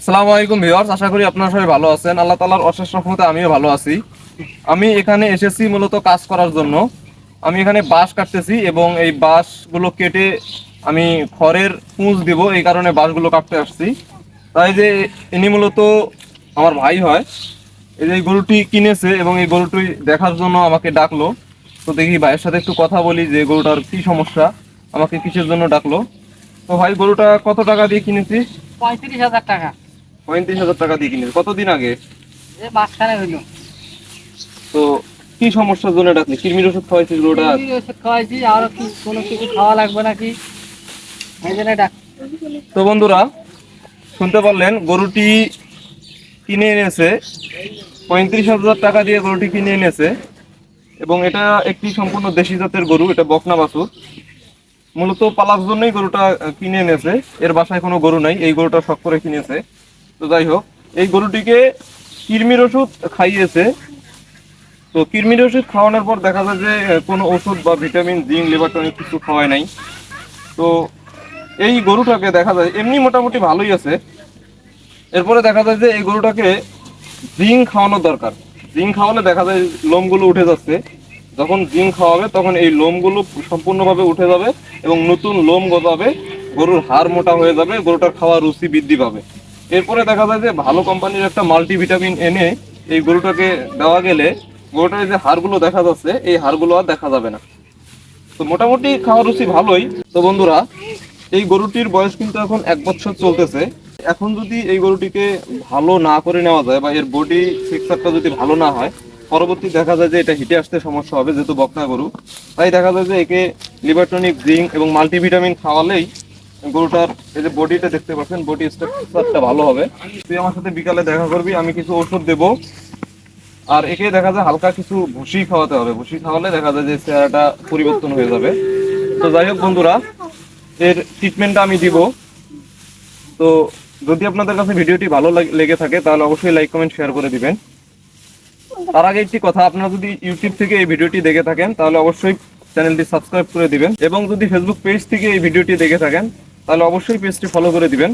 আসসালামু আলাইকুম ভিউয়ার্স, আশা করি আপনারা সবাই ভালো আছেন। আল্লাহ তাআলার অশেষ রহমতে আমিও ভালো আছি। আমি এখানে এসেছি মূলত কাজ করার জন্য। আমি এখানে বাঁশ কাটতেছি এবং এই বাঁশগুলো কেটে আমি খড়ের পুঁজ দিব, এই কারণে বাঁশগুলো কাটতে আসছি। তাই যে ইনি মূলত আমার ভাই হয়, এই যে এই গরুটি কিনেছে এবং এই গরুটি দেখার জন্য আমাকে ডাকলো। তো দেখি ভাইয়ের সাথে একটু কথা বলি যে গরুটার কি সমস্যা, আমাকে কিসের জন্য ডাকলো। তো ভাই, গরুটা কত টাকা দিয়ে কিনেছিস? 35,000 টাকা। 35,000 টাকা দিয়ে কিনেছিস? কতদিন আগে? মাঝখানে হইলো। তো কি সমস্যার জন্য ডাকলি? কৃমির ওষুধ খাওয়াইছিস গরুটা? ওষুধ খাওয়াইছি, আরো কি কোনো কিছু খাওয়া লাগবে নাকি এই জন্য ডাক। তো বন্ধুরা, শুনতে পারলেন, গরুটি কিনে এনেছে 35,000 টাকা দিয়ে। গরুটি কিনে এনেছে এবং এটা একটি সম্পূর্ণ দেশি জাতের গরু, এটা বকনা বাছুর। মূলত পালার জন্যই গরুটা কিনে এনেছে। এর বাসায় কোনো গরু নাই, এই গরুটা শখ করে কিনেছে। তো যাই হোক, এই গরুটিকে কৃমির ওষুধ খাইয়েছে। তো কৃমির ওষুধ খাওয়ানোর পর দেখা যায় যে কোনো ওষুধ বা ভিটামিন, জিঙ্ক, লিভার টনিক কিছু খাওয়ায় নাই। তো এই গরুটাকে দেখা যায় এমনি মোটামুটি ভালোই আছে। এরপরে দেখা যায় যে এই গরুটাকে জিঙ্ক খাওয়ানো দরকার। জিঙ্ক খাওয়ালে দেখা যায় লোমগুলো উঠে যাচ্ছে। যখন জিঙ্ক খাওয়াবে তখন এই লোমগুলো সম্পূর্ণভাবে উঠে যাবে এবং নতুন লোম গজাবে, গরুর হাড় মোটা হয়ে যাবে, গরুটার খাওয়ার রুচি বৃদ্ধি পাবে। এরপরে দেখা যায় যে ভালো কোম্পানির একটা মাল্টিভিটামিন এনে এই গরুটাকে দেওয়া গেলে গরুটার যে হাড়গুলো দেখা যাচ্ছে, এই হাড়গুলো আর দেখা যাবে না। তো মোটামুটি খাওয়ার রুচি ভালোই। তো বন্ধুরা, এই গরুটির বয়স কিন্তু এখন 1 বছর চলতেছে। এখন যদি এই গরুটিকে ভালো না করে নেওয়া যায় বা এর বডি স্ট্রাকচারটা যদি ভালো না হয়, পরবর্তী দেখা যায় যে এটা হিটে আসতে সমস্যা হবে, যেহেতু বকনা গরু। তাই দেখা যায় যে একে লিভার টনিক, জিঙ্ক এবং মাল্টিভিটামিন খাওয়ালেই গরুটার এই যে বডিটা দেখতে পাচ্ছেন, বডি স্ট্রাকচারটা ভালো হবে। তুই আমার সাথে বিকালে দেখা করবি, আমি কিছু ওষুধ দেবো। আর একে দেখা যায় হালকা কিছু ভুসি খাওয়াতে হবে, ভুসি খাওয়ালে দেখা যায় যে চেহারাটা পরিবর্তন হয়ে যাবে। তো যাই হোক বন্ধুরা, এর ট্রিটমেন্টটা আমি দিব। তো যদি আপনাদের কাছে ভিডিওটি ভালো লেগে থাকে তাহলে অবশ্যই লাইক, কমেন্ট, শেয়ার করে দিবেন। তার আগে একটি কথা, আপনারা যদি ইউটিউব থেকে এই ভিডিওটি দেখে থাকেন তাহলে অবশ্যই চ্যানেলটি সাবস্ক্রাইব করে দিবেন এবং যদি ফেসবুক পেজ থেকে এই ভিডিওটি দেখে থাকেন তাহলে অবশ্যই পেজটি ফলো করে দিবেন।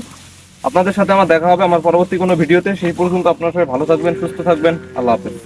আপনাদের সাথে আমার দেখা হবে আমার পরবর্তী কোনো ভিডিওতে। সেই পর্যন্ত আপনারা সবাই ভালো থাকবেন, সুস্থ থাকবেন। আল্লাহ হাফেজ।